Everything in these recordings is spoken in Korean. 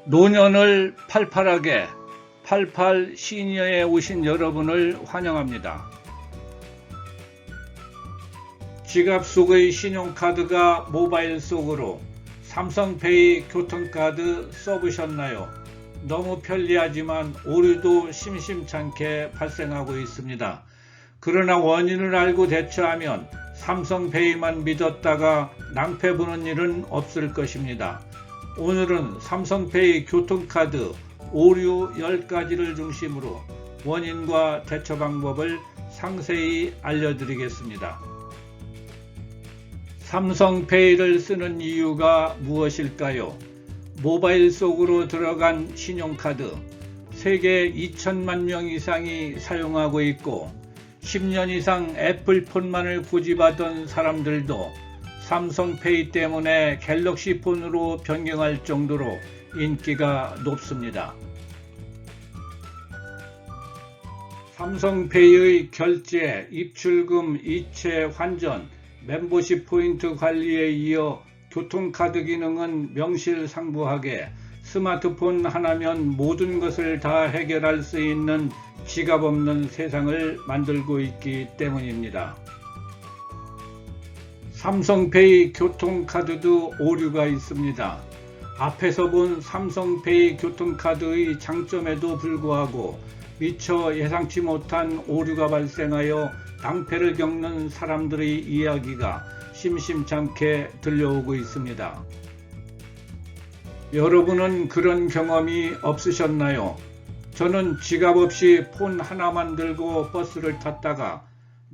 노년을 팔팔하게 88 시니어에 오신 여러분을 환영합니다. 지갑 속의 신용카드가 모바일 속으로 삼성페이 교통카드 써보셨나요? 너무 편리하지만 오류도 심심찮게 발생하고 있습니다. 그러나 원인을 알고 대처하면 삼성페이만 믿었다가 낭패 보는 일은 없을 것입니다. 오늘은 삼성페이 교통카드 오류 10가지를 중심으로 원인과 대처 방법을 상세히 알려드리겠습니다. 삼성페이를 쓰는 이유가 무엇일까요? 모바일 속으로 들어간 신용카드 세계 2천만 명 이상이 사용하고 있고 10년 이상 애플폰만을 고집하던 사람들도 삼성페이 때문에 갤럭시 폰으로 변경할 정도로 인기가 높습니다. 삼성페이의 결제, 입출금, 이체, 환전, 멤버십 포인트 관리에 이어 교통카드 기능은 명실상부하게 스마트폰 하나면 모든 것을 다 해결할 수 있는 지갑 없는 세상을 만들고 있기 때문입니다. 삼성페이 교통카드도 오류가 있습니다. 앞에서 본 삼성페이 교통카드의 장점에도 불구하고 미처 예상치 못한 오류가 발생하여 낭패를 겪는 사람들의 이야기가 심심찮게 들려오고 있습니다. 여러분은 그런 경험이 없으셨나요? 저는 지갑 없이 폰 하나만 들고 버스를 탔다가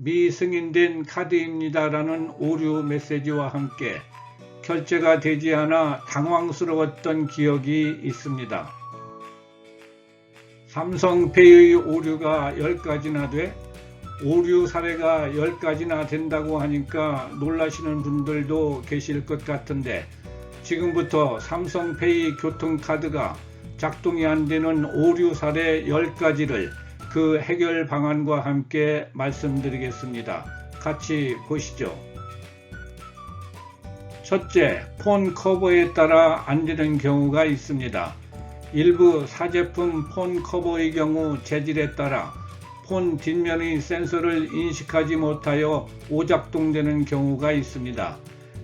미승인된 카드입니다라는 오류 메시지와 함께 결제가 되지 않아 당황스러웠던 기억이 있습니다. 삼성페이의 오류가 10가지나 돼? 오류 사례가 10가지나 된다고 하니까 놀라시는 분들도 계실 것 같은데 지금부터 삼성페이 교통카드가 작동이 안 되는 오류 사례 10가지를 그 해결 방안과 함께 말씀드리겠습니다. 같이 보시죠. 첫째, 폰 커버에 따라 안 되는 경우가 있습니다. 일부 사제품 폰 커버의 경우 재질에 따라 폰 뒷면의 센서를 인식하지 못하여 오작동되는 경우가 있습니다.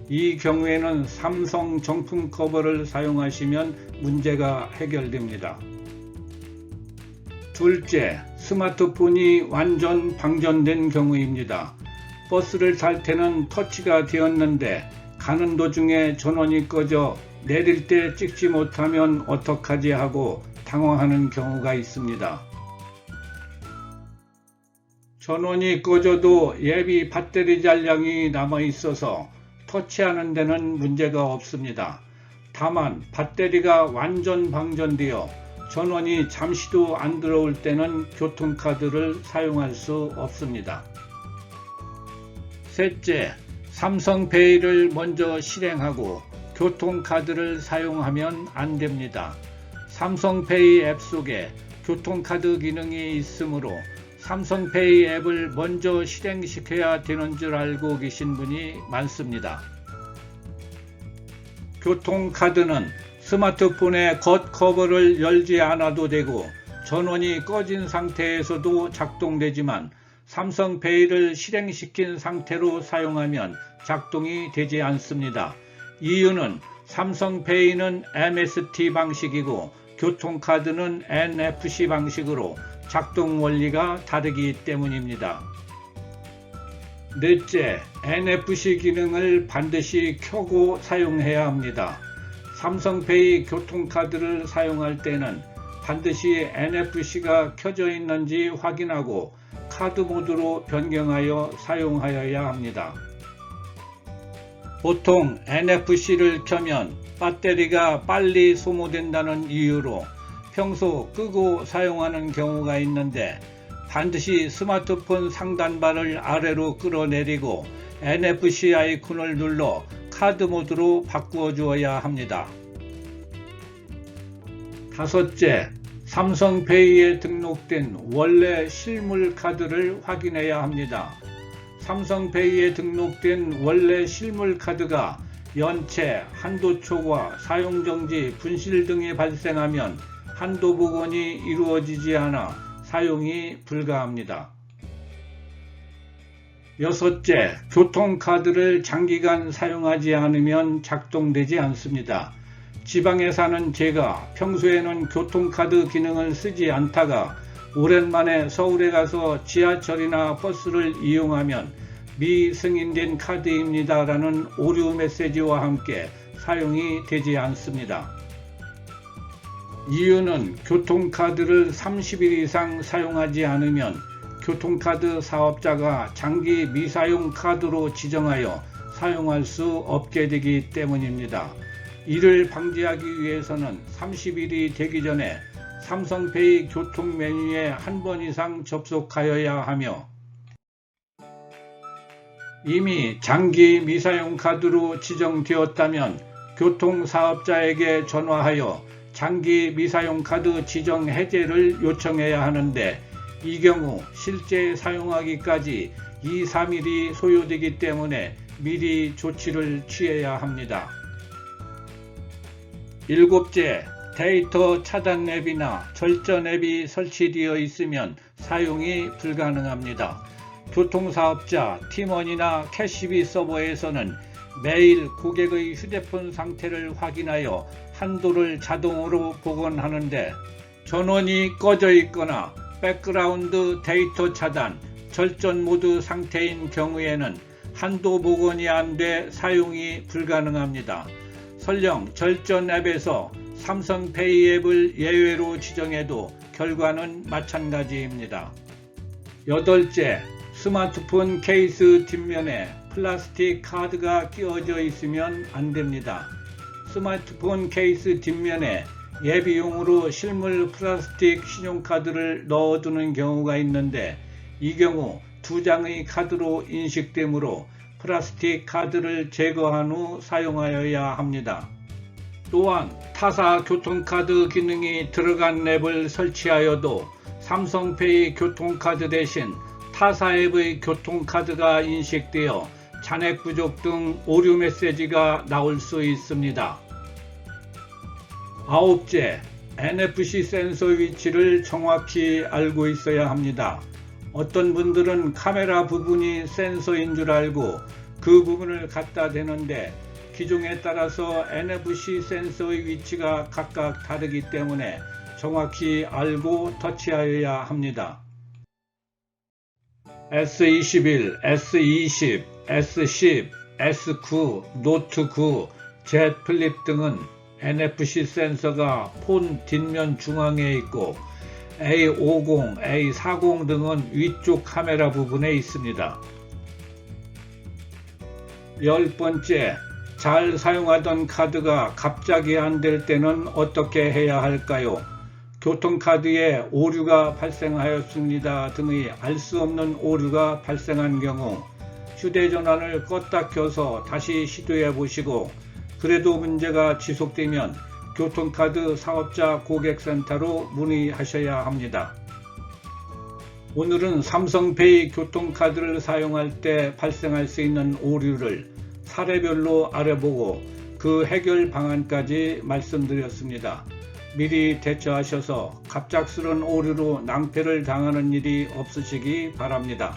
이 경우에는 삼성 정품 커버를 사용하시면 문제가 해결됩니다. 둘째, 스마트폰이 완전 방전된 경우입니다. 버스를 탈 때는 터치가 되었는데 가는 도중에 전원이 꺼져 내릴 때 찍지 못하면 어떡하지 하고 당황하는 경우가 있습니다. 전원이 꺼져도 예비 배터리 잔량이 남아 있어서 터치하는 데는 문제가 없습니다. 다만 배터리가 완전 방전되어 전원이 잠시도 안 들어올 때는 교통카드를 사용할 수 없습니다. 셋째, 삼성페이를 먼저 실행하고 교통카드를 사용하면 안 됩니다. 삼성페이 앱 속에 교통카드 기능이 있으므로 삼성페이 앱을 먼저 실행시켜야 되는 줄 알고 계신 분이 많습니다. 교통카드는 스마트폰의 겉 커버를 열지 않아도 되고 전원이 꺼진 상태에서도 작동되지만 삼성페이를 실행시킨 상태로 사용하면 작동이 되지 않습니다. 이유는 삼성페이는 MST 방식이고 교통카드는 NFC 방식으로 작동 원리가 다르기 때문입니다. 넷째, NFC 기능을 반드시 켜고 사용해야 합니다. 삼성페이 교통카드를 사용할 때는 반드시 NFC가 켜져 있는지 확인하고 카드 모드로 변경하여 사용하여야 합니다. 보통 NFC를 켜면 배터리가 빨리 소모된다는 이유로 평소 끄고 사용하는 경우가 있는데 반드시 스마트폰 상단바를 아래로 끌어내리고 NFC 아이콘을 눌러 카드 모드로 바꾸어 주어야 합니다. 다섯째, 삼성페이에 등록된 원래 실물 카드를 확인해야 합니다. 삼성페이에 등록된 원래 실물 카드가 연체, 한도 초과, 사용정지, 분실 등이 발생하면 한도 복원이 이루어지지 않아 사용이 불가합니다. 여섯째, 교통카드를 장기간 사용하지 않으면 작동되지 않습니다. 지방에 사는 제가 평소에는 교통카드 기능을 쓰지 않다가 오랜만에 서울에 가서 지하철이나 버스를 이용하면 미승인된 카드입니다라는 오류 메시지와 함께 사용이 되지 않습니다. 이유는 교통카드를 30일 이상 사용하지 않으면 교통카드 사업자가 장기 미사용 카드로 지정하여 사용할 수 없게 되기 때문입니다. 이를 방지하기 위해서는 30일이 되기 전에 삼성페이 교통 메뉴에 한 번 이상 접속하여야 하며 이미 장기 미사용 카드로 지정되었다면 교통사업자에게 전화하여 장기 미사용 카드 지정 해제를 요청해야 하는데 이 경우 실제 사용하기까지 2-3일이 소요되기 때문에 미리 조치를 취해야 합니다. 일곱째, 데이터 차단 앱이나 절전 앱이 설치되어 있으면 사용이 불가능합니다. 교통사업자, 팀원이나 캐시비 서버에서는 매일 고객의 휴대폰 상태를 확인하여 한도를 자동으로 복원하는데 전원이 꺼져 있거나 백그라운드 데이터 차단, 절전 모드 상태인 경우에는 한도 복원이 안 돼 사용이 불가능합니다. 설령 절전 앱에서 삼성페이 앱을 예외로 지정해도 결과는 마찬가지입니다. 여덟째, 스마트폰 케이스 뒷면에 플라스틱 카드가 끼워져 있으면 안됩니다. 스마트폰 케이스 뒷면에 예비용으로 실물 플라스틱 신용카드를 넣어두는 경우가 있는데 이 경우 2장의 카드로 인식되므로 플라스틱 카드를 제거한 후 사용하여야 합니다. 또한 타사 교통카드 기능이 들어간 앱을 설치하여도 삼성페이 교통카드 대신 타사 앱의 교통카드가 인식되어 잔액 부족 등 오류 메시지가 나올 수 있습니다. 아홉째, NFC 센서 위치를 정확히 알고 있어야 합니다. 어떤 분들은 카메라 부분이 센서인 줄 알고 그 부분을 갖다 대는데 기종에 따라서 NFC 센서의 위치가 각각 다르기 때문에 정확히 알고 터치하여야 합니다. S21, S20, S10, S9, 노트 9, Z 플립 등은 NFC 센서가 폰 뒷면 중앙에 있고 A50, A40 등은 위쪽 카메라 부분에 있습니다. 10번째, 잘 사용하던 카드가 갑자기 안 될 때는 어떻게 해야 할까요? 교통카드에 오류가 발생하였습니다 등의 알 수 없는 오류가 발생한 경우 휴대전화를 껐다 켜서 다시 시도해 보시고 그래도 문제가 지속되면 교통카드 사업자 고객센터로 문의하셔야 합니다. 오늘은 삼성페이 교통카드를 사용할 때 발생할 수 있는 오류를 사례별로 알아보고 그 해결 방안까지 말씀드렸습니다. 미리 대처하셔서 갑작스런 오류로 낭패를 당하는 일이 없으시기 바랍니다.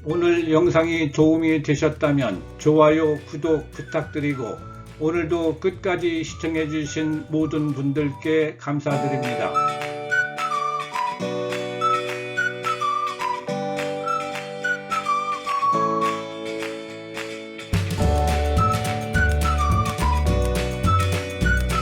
오늘 영상이 도움이 되셨다면 좋아요, 구독 부탁드리고 오늘도 끝까지 시청해 주신 모든 분들께 감사드립니다.